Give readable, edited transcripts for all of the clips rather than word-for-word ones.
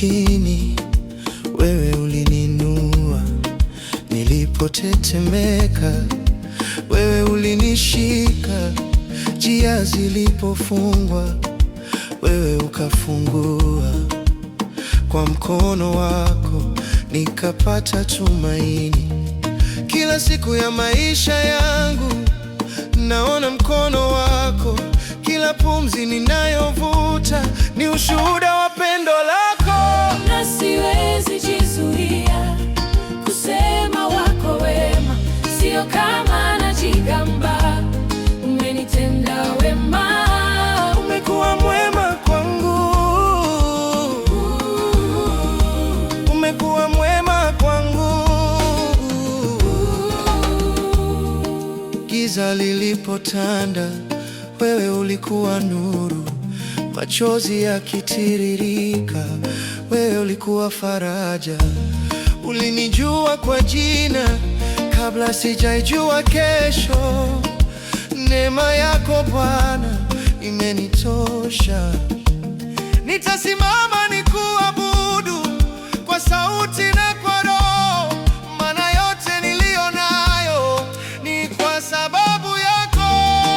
chini, wewe ulininua. Nilipotetemeka, wewe ulinishika. Njia zilipofungwa, wewe ukafungua. Kwa mkono wako nikapata tumaini. Kila siku ya maisha yangu naona mkono wako. Kila pumzi ninayovuta ni ushuhuda wa pendo lako. Na siwezi jizuia kusema wako wema, sio kama najigamba. Umenitenda wema, umekuwa mwema kwangu, umekuwa mwema kwangu. Giza lilipotanda, wewe ulikuwa nuru. Machozi yakitiririka, wewe ulikuwa faraja. Ulinijua kwa jina kabla sijaijua kesho. Neema yako Bwana imenitosha. Nitasimama nikuabudu kwa sauti na kwa roho, maana yote niliyo nayo ni kwa sababu yako.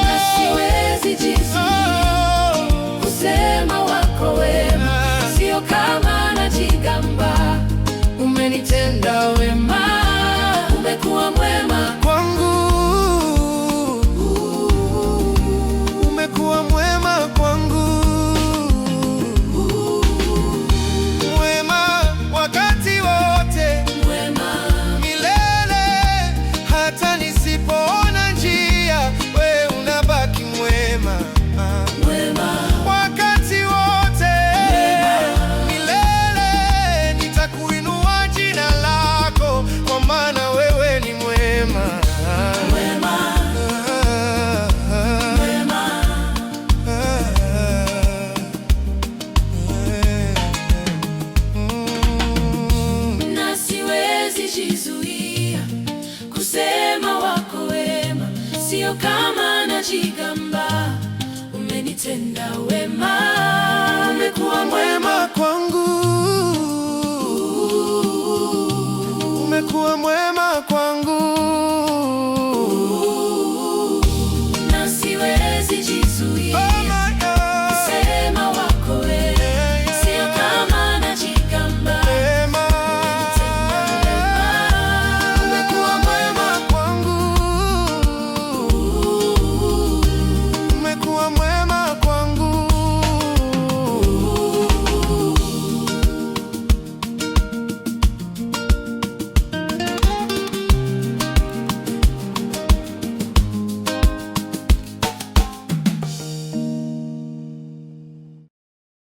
na siwezi jizuia kusema wako wema, sio kama najigamba. Umenitenda wema, umekuwa mwema kwangu, umekuwa mwema kwangu. Mwema wakati wote, mwema. milele. Hata nisipoona njia, wewe unabaki mwema. Mwema. Wakati wote, milele. Nitakuinua jina lako, kwa maana wewe ni mwema. Mwema. Mwema. Na siwezi jizuia kusema wako wema, sio kama najigamba. Umenitenda wema, umekuwa Mwema kwangu, umekuwa mwema kwangu.